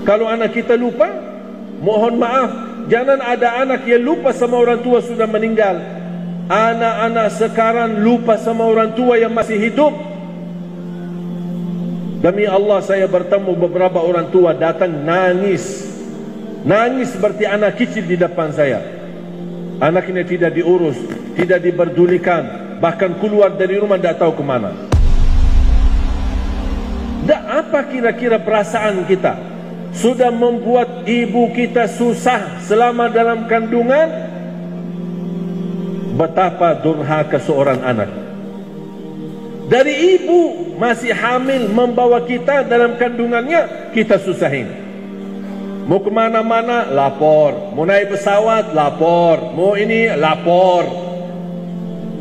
Kalau anak kita lupa, mohon maaf, jangan ada anak yang lupa sama orang tua sudah meninggal. Anak-anak sekarang lupa sama orang tua yang masih hidup. Demi Allah, saya bertemu beberapa orang tua datang nangis. Nangis seperti anak kecil di depan saya. Anaknya tidak diurus, tidak diperdulikan, bahkan keluar dari rumah tidak tahu kemana. Apa kira-kira perasaan kita? Sudah membuat ibu kita susah selama dalam kandungan. Betapa durhaka seorang anak. Dari ibu masih hamil membawa kita dalam kandungannya, kita susahin. Mau kemana-mana, lapor. Mau naik pesawat, lapor. Mau ini, lapor.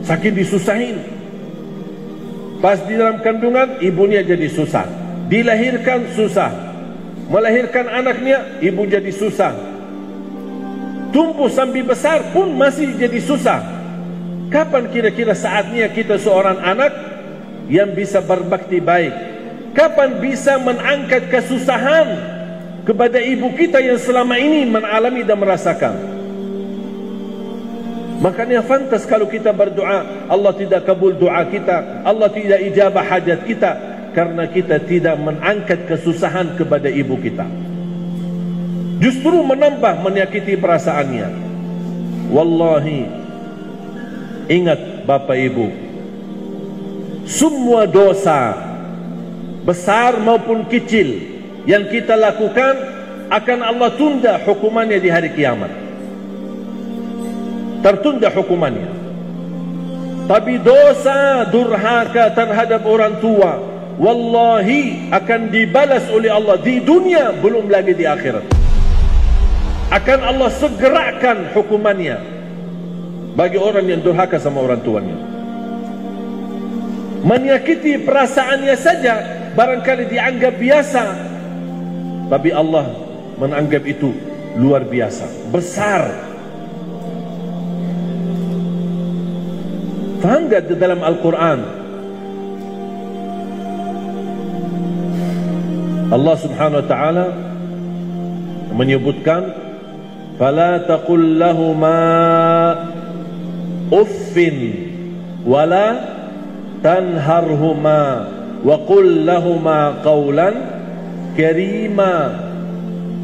Saking disusahin. Pas di dalam kandungan, ibunya jadi susah. Dilahirkan, susah. Melahirkan anaknya, ibu jadi susah. Tumbuh sampai besar pun masih jadi susah. Kapan kira-kira saatnya kita seorang anak yang bisa berbakti baik? Kapan bisa mengangkat kesusahan kepada ibu kita yang selama ini mengalami dan merasakan? Makanya fantas kalau kita berdoa, Allah tidak kabul doa kita, Allah tidak ijabah hajat kita, karena kita tidak mengangkat kesusahan kepada ibu kita. Justru menambah menyakiti perasaannya. Wallahi, ingat Bapak Ibu, semua dosa besar maupun kecil yang kita lakukan akan Allah tunda hukumannya di hari kiamat. Tertunda hukumannya. Tapi dosa durhaka terhadap orang tua, wallahi akan dibalas oleh Allah di dunia, belum lagi di akhirat. Akan Allah segerakan hukumannya bagi orang yang durhaka sama orang tuanya. Menyakiti perasaannya saja barangkali dianggap biasa, tapi Allah menganggap itu luar biasa, besar. Faham tak dalam Al-Quran Allah subhanahu wa ta'ala menyebutkan, fala taqul lahuma uffin wala tanharhuma wa qul lahuma qawlan karima.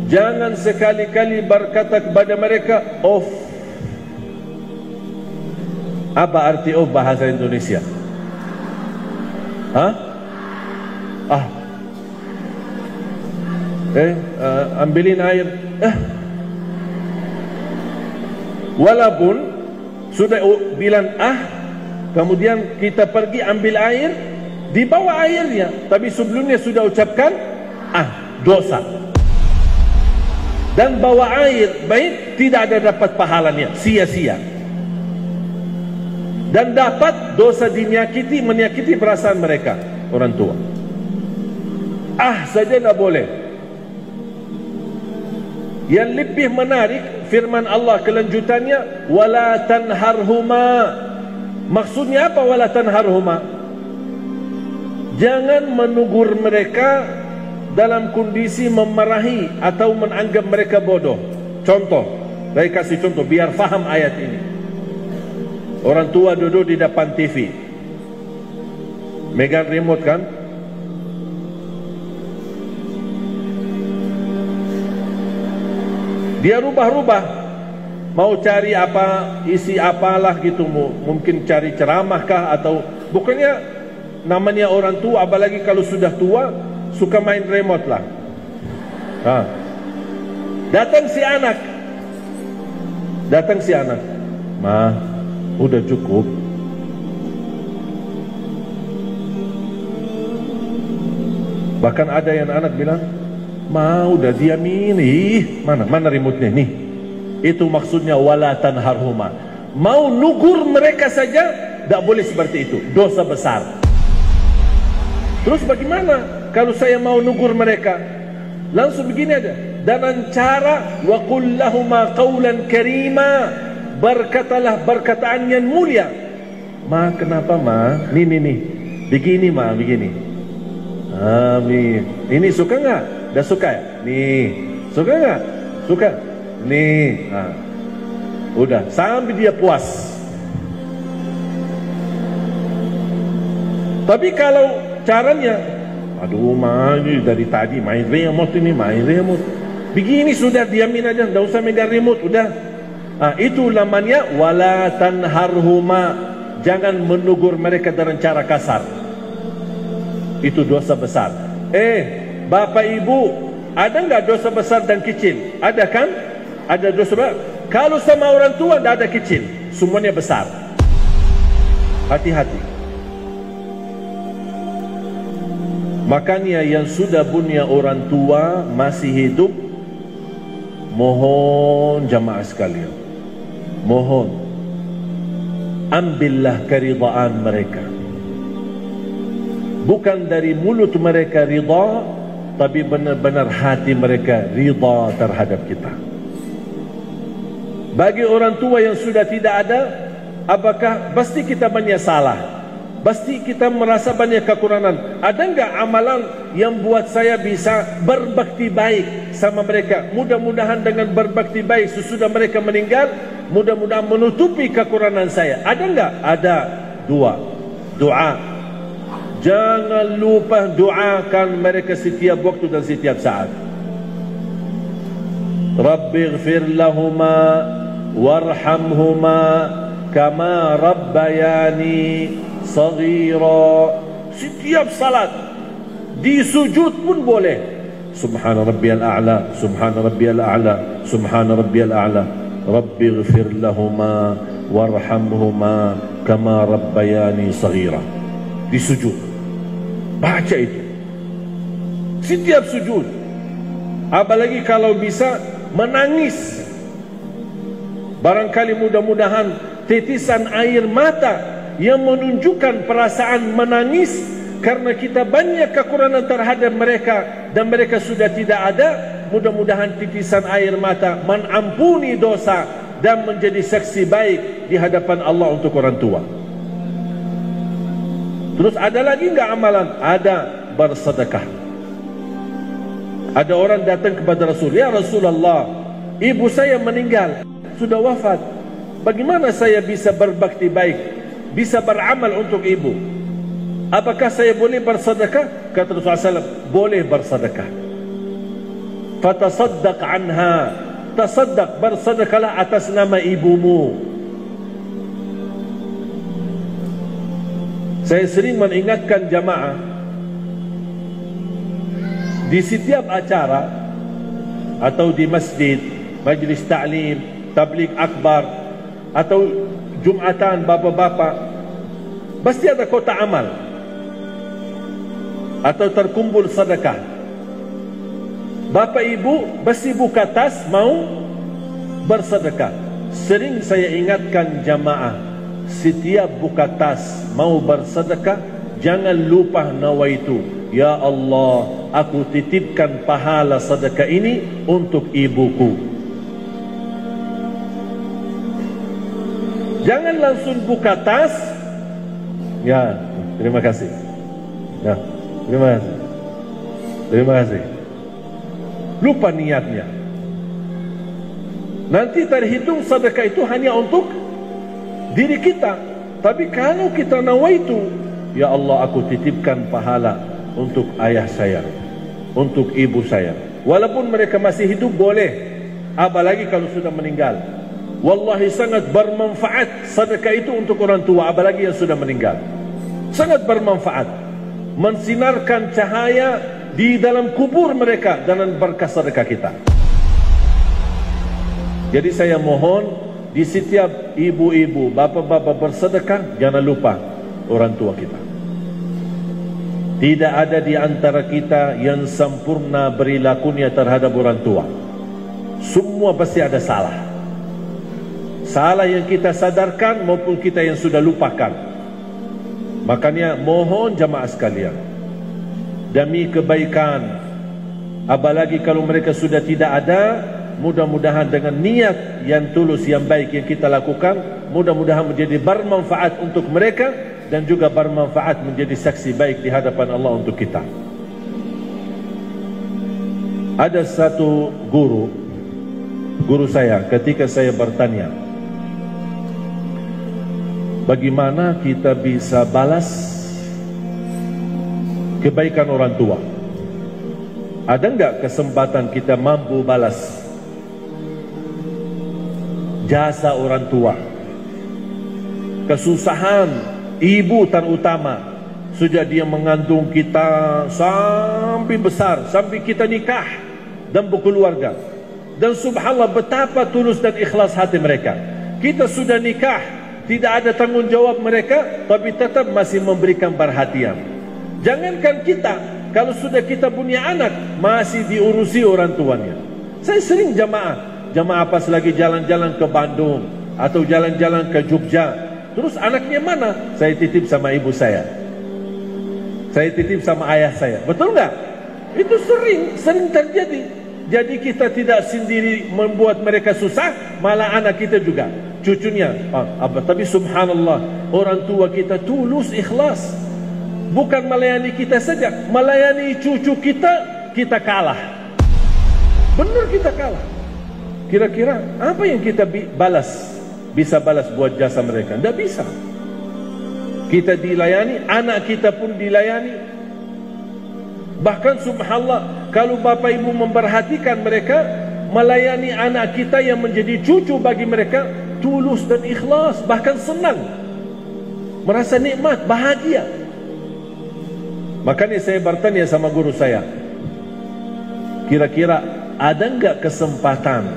Jangan sekali-kali berkata kepada mereka uff. Apa arti uff bahasa Indonesia? Ambilin air. Walaupun sudah bilang kemudian kita pergi ambil air, dibawa airnya, tapi sebelumnya sudah ucapkan dosa. Dan bawa air baik tidak ada dapat pahalanya, sia-sia. Dan dapat dosa menyakiti perasaan mereka, orang tua. Saja tidak boleh. Yang lebih menarik firman Allah kelanjutannya, wala tanharhuma. Maksudnya apa wala tanharhuma? Jangan menegur mereka dalam kondisi memarahi atau menganggap mereka bodoh. Contoh, saya kasih contoh biar faham ayat ini. Orang tua duduk di depan TV, megang remote kan? Dia rubah-rubah, mau cari apa, isi apalah gitu, mungkin cari ceramah kah, atau bukannya namanya orang tua, apalagi kalau sudah tua suka main remote lah. Datang si anak, Ma, udah cukup. Bahkan ada yang anak bilang, Ma, udah diamin. Mana remote-nya nih? Itu maksudnya wala tanharhuma. Mau nugur mereka saja tidak boleh seperti itu, dosa besar. Terus bagaimana kalau saya mau nugur mereka? Langsung begini aja, dengan cara wa qul lahuma qawlan karima. Berkatalah perkataan yang mulia. Ma, kenapa Ma? Nih begini Ma, begini. Amin. Ini suka nggak? Dah suka ya? Nih, suka nggak? Suka? Nih, nah. Udah, sampai dia puas. Tapi kalau caranya, aduh ini dari tadi main remote ini, main remote. Begini sudah, diamin aja, tidak usah megang remote, udah. Itu namanya wala tanharhuma. Jangan menegur mereka dengan cara kasar. Itu dosa besar. Bapak ibu, ada nggak dosa besar dan kecil? Ada kan? Ada dosa besar. Kalau sama orang tua tidak ada kecil, semuanya besar. Hati-hati. Makanya yang sudah punya orang tua masih hidup, mohon jamaah sekalian, mohon ambillah keridhaan mereka. Bukan dari mulut mereka ridha, tapi benar-benar hati mereka ridha terhadap kita. Bagi orang tua yang sudah tidak ada, apakah pasti kita banyak salah? Pasti kita merasa banyak kekurangan. Ada enggak amalan yang buat saya bisa berbakti baik sama mereka? Mudah-mudahan dengan berbakti baik sesudah mereka meninggal, mudah-mudahan menutupi kekurangan saya. Ada enggak? Ada. Doa. Jangan lupa doakan mereka setiap waktu dan setiap saat. Rabbighfir lahuma warhamhuma kama rabbayani saghira. Setiap salat, di sujud pun boleh. Subhana rabbiyal a'la, subhana rabbiyal a'la, subhana rabbiyal a'la. Rabbighfir lahuma warhamhuma kama rabbayani saghira. Di sujud baca itu setiap sujud. Apalagi kalau bisa menangis. Barangkali mudah-mudahan titisan air mata yang menunjukkan perasaan menangis karena kita banyak kekurangan terhadap mereka dan mereka sudah tidak ada. Mudah-mudahan titisan air mata mengampuni dosa dan menjadi saksi baik di hadapan Allah untuk orang tua. Terus ada lagi enggak amalan? Ada, bersedekah. Ada orang datang kepada Rasul, ya Rasulullah, ibu saya meninggal, sudah wafat. Bagaimana saya bisa berbakti baik, bisa beramal untuk ibu? Apakah saya boleh bersedekah? Kata Rasulullah SAW, boleh bersedekah. Fatasaddaq anha, tasaddaq, bersedekahlah atas nama ibumu. Saya sering mengingatkan jamaah, di setiap acara atau di masjid, majlis ta'lim, tabligh akbar atau jumatan bapak-bapak, pasti ada kotak amal atau terkumpul sedekah. Bapak ibu pasti buka tas mau bersedekah. Sering saya ingatkan jamaah, setiap buka tas mau bersedekah, jangan lupa nawaitu, ya Allah, aku titipkan pahala sedekah ini untuk ibuku. Jangan langsung buka tas, ya terima kasih, ya terima kasih, terima kasih. Lupa niatnya. Nanti terhitung sedekah itu hanya untuk diri kita. Tapi kalau kita nawaitu, ya Allah, aku titipkan pahala untuk ayah saya, untuk ibu saya, walaupun mereka masih hidup boleh, apalagi kalau sudah meninggal. Wallahi sangat bermanfaat sedekah itu untuk orang tua, apalagi yang sudah meninggal. Sangat bermanfaat, mensinarkan cahaya di dalam kubur mereka dengan berkah sedekah kita. Jadi saya mohon, di setiap ibu-ibu, bapak-bapak bersedekah, jangan lupa orang tua kita. Tidak ada di antara kita yang sempurna perilakunya terhadap orang tua. Semua pasti ada salah. Salah yang kita sadarkan maupun kita yang sudah lupakan. Makanya mohon jamaah sekalian, demi kebaikan, apalagi kalau mereka sudah tidak ada, mudah-mudahan dengan niat yang tulus, yang baik yang kita lakukan, mudah-mudahan menjadi bermanfaat untuk mereka dan juga bermanfaat menjadi saksi baik di hadapan Allah untuk kita. Ada satu guru saya ketika saya bertanya, bagaimana kita bisa balas kebaikan orang tua? Ada enggak kesempatan kita mampu balas jasa orang tua? Kesusahan ibu terutama, sejak dia mengandung kita sampai besar, sampai kita nikah dan berkeluarga. Dan subhanallah betapa tulus dan ikhlas hati mereka. Kita sudah nikah, tidak ada tanggungjawab mereka, tapi tetap masih memberikan perhatian. Jangankan kita, kalau sudah kita punya anak, masih diurusi orang tuanya. Saya sering jamaah pas lagi jalan-jalan ke Bandung atau jalan-jalan ke Jogja, terus anaknya mana? Saya titip sama ibu saya, saya titip sama ayah saya. Betul nggak? Itu sering terjadi. Jadi kita tidak sendiri membuat mereka susah, malah anak kita juga, cucunya. Tapi subhanallah, orang tua kita tulus, ikhlas. Bukan melayani kita saja, melayani cucu kita kalah. Benar, kita kalah. Kira-kira apa yang kita bisa balas buat jasa mereka? Tidak bisa. Kita dilayani, anak kita pun dilayani. Bahkan subhanallah, kalau bapak ibu memperhatikan mereka, melayani anak kita yang menjadi cucu bagi mereka, tulus dan ikhlas, bahkan senang, merasa nikmat, bahagia. Makanya saya bertanya sama guru saya, kira-kira ada enggak kesempatan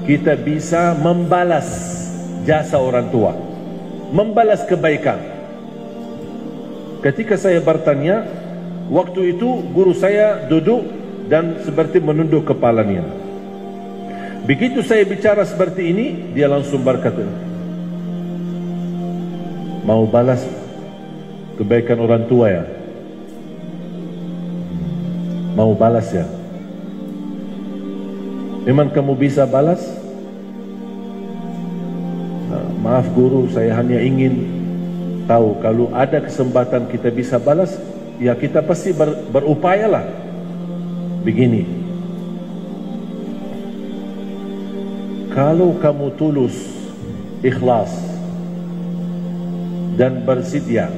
kita bisa membalas jasa orang tua, membalas kebaikan? Ketika saya bertanya, waktu itu guru saya duduk dan seperti menunduk kepalanya. Begitu saya bicara seperti ini, dia langsung berkata, mau balas kebaikan orang tua ya? Mau balas ya? Memang kamu bisa balas? Maaf guru, saya hanya ingin tahu kalau ada kesempatan kita bisa balas, ya kita pasti berupayalah. Begini, kalau kamu tulus, ikhlas dan bersedia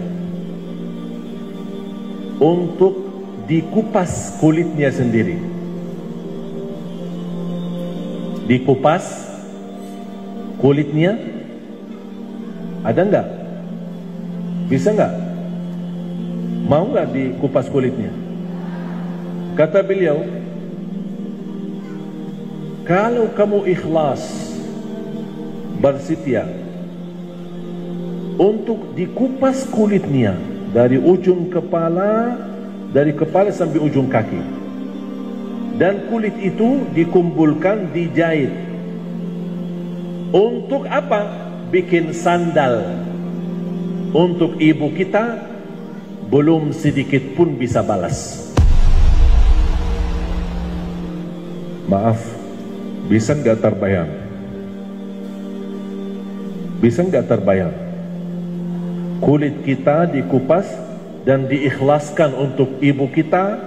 untuk dikupas kulitnya sendiri, dikupas kulitnya, ada enggak? Bisa enggak? Mau enggak dikupas kulitnya? Kata beliau, kalau kamu ikhlas, bersedia untuk dikupas kulitnya dari ujung kepala, dari kepala sampai ujung kaki, dan kulit itu dikumpulkan, dijahit. Untuk apa? Bikin sandal untuk ibu kita, belum sedikit pun bisa balas. Maaf, bisa nggak terbayang? Bisa nggak terbayang? Kulit kita dikupas dan diikhlaskan untuk ibu kita,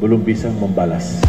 belum bisa membalas.